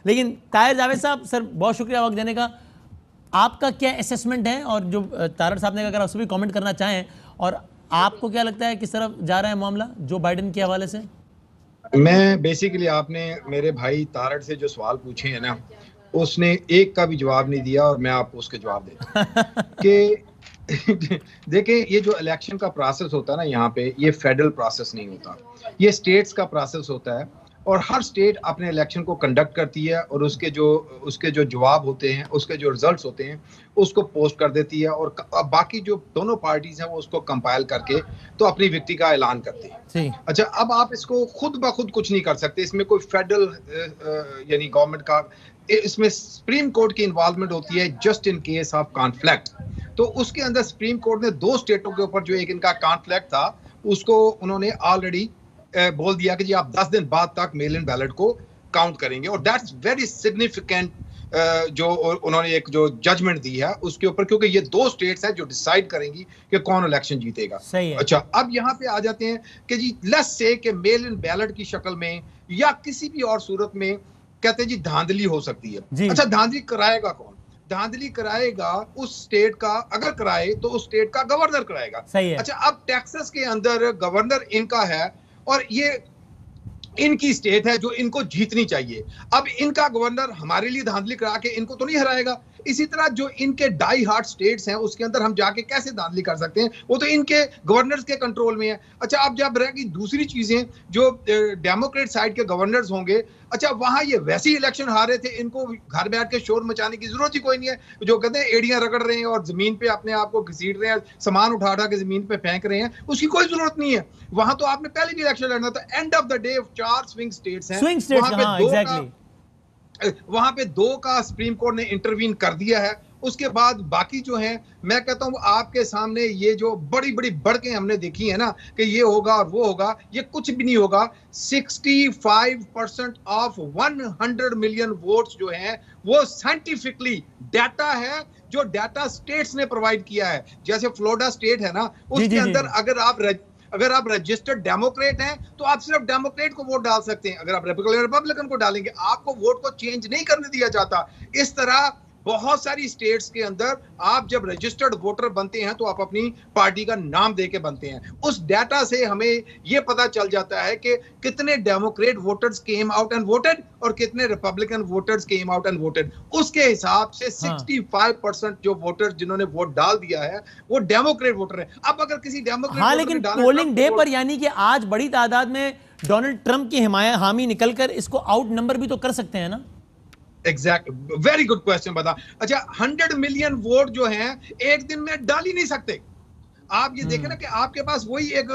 लेकिन ताहिर जावेद साहब, सर बहुत शुक्रिया वक्त देने का। आपका क्या असेसमेंट है, और जो तारड़ साहब ने अगर आप भी कमेंट करना चाहें, और आपको क्या लगता है किस तरफ जा रहा है मामला जो बाइडेन के हवाले से? मैं बेसिकली, आपने मेरे भाई तारड़ से जो सवाल पूछे हैं ना, उसने एक का भी जवाब नहीं दिया, और मैं आपको उसके जवाब देता हूं कि देखिए, ये जो इलेक्शन का प्रोसेस होता है ना यहाँ पे, ये फेडरल प्रोसेस नहीं होता, ये स्टेट्स का प्रोसेस होता है। और हर स्टेट अपने इलेक्शन को कंडक्ट करती है, और उसके जो जवाब होते हैं, उसके जो रिजल्ट्स होते हैं, उसको पोस्ट कर देती है, और बाकी जो दोनों पार्टीज हैं वो उसको कंपाइल करके तो अपनी विक्ट्री का ऐलान करते हैं। अच्छा, अब आप इसको खुद ब खुद कुछ नहीं कर सकते, इसमें कोई फेडरल यानी गवर्नमेंट का, इसमें सुप्रीम कोर्ट की इन्वॉल्वमेंट होती है just in case of conflict. तो उसके अंदर सुप्रीम कोर्ट ने 2 स्टेटों के ऊपर जो एक इनका कॉन्फ्लिक्ट था, उसको उन्होंने ऑलरेडी बोल दिया कि जी आप 10 दिन बाद तक मेल इन बैलेट को काउंट करेंगे, और दैट्स वेरी सिग्निफिकेंट जो उन्होंने एक जो जजमेंट दी है उसके ऊपर, क्योंकि ये 2 स्टेट्स हैं जो डिसाइड करेंगी कि कौन इलेक्शन जीतेगा। अच्छा, अब यहाँ पे आ जाते हैं कि जी लेट्स से कि मेल इन बैलेट की शक्ल में या किसी भी और सूरत में कहते हैं जी धांधली हो सकती है। अच्छा, धांधली कराएगा कौन? धांधली कराएगा उस स्टेट का, अगर कराए तो उस स्टेट का गवर्नर कराएगा। अच्छा, अब टेक्सास के अंदर गवर्नर इनका है, और ये इनकी स्टेट है जो इनको जीतनी चाहिए। अब इनका गवर्नर हमारे लिए धांधली करा के इनको तो नहीं हराएगा। इसी तरह जो इनके डाई हार्ट स्टेट्स हैं उसके अंदर हम जाके कैसे धांधली कर सकते हैं, वो तो इनके गवर्नर्स के कंट्रोल में है। अच्छा, अब जब रहेगी दूसरी चीजें, जो डेमोक्रेट साइड के गवर्नर्स होंगे, अच्छा वहां ये वैसे ही इलेक्शन हारे थे, इनको घर बैठ के शोर मचाने की जरूरत ही कोई नहीं है। जो कहते हैं एड़ियां रगड़ रहे हैं और जमीन पे अपने आप को घसीट रहे हैं, सामान उठा उठा के जमीन पे फेंक रहे हैं, उसकी कोई जरूरत नहीं है। वहां तो आपने पहले भी इलेक्शन लड़ना था। End of the day 4 swing states हैं, वहां पे 2 का सुप्रीम कोर्ट ने इंटरवीन कर दिया है। उसके बाद बाकी जो हैं, मैं कहता हूं आपके सामने ये जो बड़ी बड़ी बढ़के हमने देखी है ना कि ये होगा और वो होगा, ये कुछ भी नहीं होगा। 65% ऑफ 100 मिलियन वोट्स जो हैं वो साइंटिफिकली डाटा है, जो डाटा स्टेट्स ने प्रोवाइड किया है। जैसे फ्लोरिडा स्टेट है ना, उसके अंदर अगर आप रजिस्टर्ड डेमोक्रेट हैं तो आप सिर्फ डेमोक्रेट को वोट डाल सकते हैं। अगर आप रिपब्लिकन को डालेंगे, आपको वोट को चेंज नहीं करने दिया जाता। इस तरह बहुत सारी स्टेट्स के अंदर आप जब रजिस्टर्ड वोटर बनते हैं तो आप अपनी पार्टी का नाम देके बनते हैं। उस डाटा से हमें यह पता चल जाता है कि कितने Democrat voters came out and voted और कितने Republican voters came out and voted. उसके हिसाब से 65% जो वोटर जिन्होंने वोट डाल दिया है वो डेमोक्रेट वोटर है। अब अगर किसी डेमोक्रेट लेकिन पोलिंग डे पर यानी कि आज बड़ी तादाद में डोनाल्ड ट्रंप की हामी निकलकर इसको आउट नंबर भी तो कर सकते हैं ना? एग्जैक्ट, वेरी गुड क्वेश्चन बता। अच्छा, 100 मिलियन वोट जो हैं एक दिन में डाल ही नहीं सकते। आप ये देखें ना कि आपके पास वही एक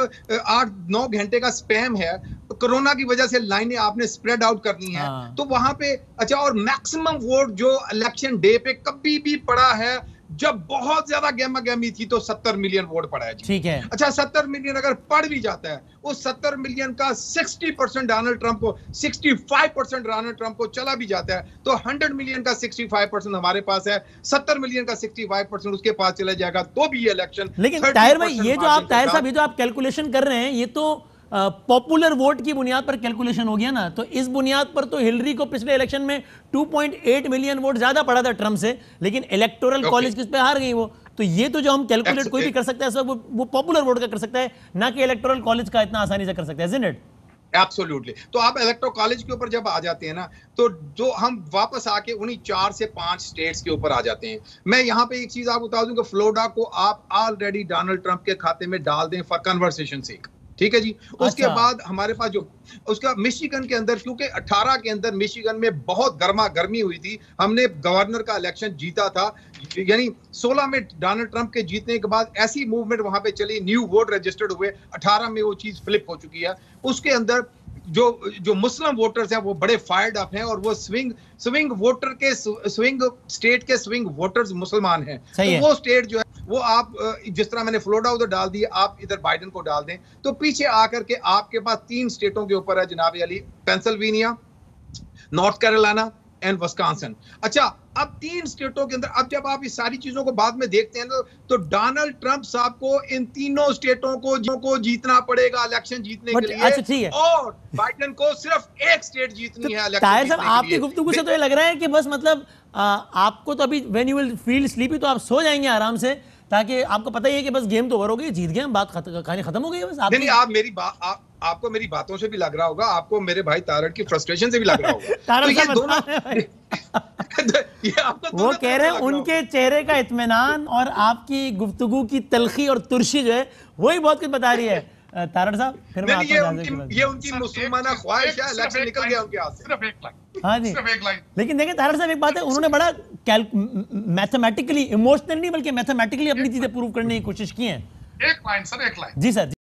8-9 घंटे का स्पैम है, तो कोरोना की वजह से लाइनें आपने स्प्रेड आउट करनी है, तो वहां पे अच्छा, और मैक्सिमम वोट जो इलेक्शन डे पे कभी भी पड़ा है जब बहुत ज्यादा गहमा गहमी थी तो 70 मिलियन वोट पड़ा है जी। ठीक है। अच्छा, 70 मिलियन अगर पड़ भी जाता है, उस 70 मिलियन का 60% डोनाल्ड ट्रंप को, 65% डोनाल्ड ट्रंप को चला भी जाता है, तो 100 मिलियन का 65% हमारे पास है, 70 मिलियन का 65% उसके पास चला जाएगा, तो भी ये इलेक्शन। लेकिन ताहिर भाई, ये जो आप ताहिर साहब ये जो आप कैलकुलेशन कर रहे हैं, ये तो पॉपुलर वोट की बुनियाद पर कैलकुलेशन हो गया ना। तो इस बुनियाद पर तो हिलरी को पिछले इलेक्शन में 2.8 मिलियन वोट ज्यादा पड़ा था ट्रंप से, लेकिन इलेक्टोरल कॉलेज किस पे हार गई वो। तो ये तो जो हम कैलकुलेट कोई भी कर सकता है सब वो पॉपुलर वोट का कर सकता है, ना कि इलेक्टोरल कॉलेज का इतना आसानी से कर सकता है, isn't it? एब्सोल्युटली। तो आप इलेक्टोरल कॉलेज के ऊपर जब आ जाते हैं ना, तो जो हम वापस आके उन्हीं 4 से 5 स्टेट्स के ऊपर आ जाते हैं। मैं यहाँ पे एक चीज आपको बता दूं कि फ्लोरिडा को आप ऑलरेडी डोनाल्ड ट्रंप के खाते में डाल दें फॉर कन्वर्सेशन सेक, ठीक है जी। उसके बाद हमारे पास जो उसका मिशिगन के अंदर, क्योंकि 18 के अंदर मिशिगन में बहुत गर्मा गर्मी हुई थी, हमने गवर्नर का इलेक्शन जीता था, यानी 16 में डोनाल्ड ट्रंप के जीतने के बाद ऐसी मूवमेंट वहां पे चली, न्यू वोट रजिस्टर्ड हुए, 18 में वो चीज फ्लिप हो चुकी है। उसके अंदर जो मुस्लिम वोटर्स हैं वो बड़े फायर्ड अप हैं, और वो स्विंग वोटर के स्विंग स्टेट के स्विंग वोटर्स मुसलमान हैं। तो वो स्टेट जो है वो आप जिस तरह मैंने फ्लोरिडा उधर डाल दिया, आप इधर बाइडेन को डाल दें, तो पीछे आकर के आपके पास 3 स्टेटों के ऊपर है जनाब Ali, Pennsylvania, north Carolina and Wisconsin. अच्छा, अब 3 स्टेटों के अंदर, अब जब आप इस सारी चीजों को बाद में देखते हैं ना, तो डोनाल्ड ट्रंप साहब को इन तीनों स्टेटों को जीतना पड़ेगा इलेक्शन जीतने के लिए। अच्छा, ठीक है। और बाइडेन को सिर्फ एक स्टेट जीतनी है इलेक्शन। ताहिर साहब, आपकी गुफ्तगू से तो ये लग रहा है कि बस मतलब आपको तो अभी when you will feel sleepy तो आप सो जाएंगे आराम से, ताकि आपको पता ही है कि बस गेम तो ओवर हो गई, जीत गए हम, बात कहानी खत्म हो गई बस। नहीं, आप मेरी बात, आपको मेरी बातों से भी लग रहा होगा, आपको मेरे भाई तारड़ की फ्रस्ट्रेशन से भी लग रहा होगा। तो ये दोनों ये आपको वो कह रहे हैं उनके चेहरे का इत्मीनान और आपकी गुफ्तगू की तलखी और तुर्शी जो है वही बहुत कुछ बता रही है। तारड़ साहब, फिर मैं ये उनकी मुसलमाना ख्वाहिश है, इलेक्शन निकल गया उनके हाथ से। सिर्फ एक लाइन। हाँ जी, सिर्फ एक लाइन। लेकिन देखिए तारड़ साहब, एक बात है, उन्होंने बड़ा मैथमेटिकली, इमोशनल नहीं बल्कि मैथमेटिकली अपनी चीजें प्रूव करने की कोशिश की है। एक लाइन सर, एक लाइन। जी सर।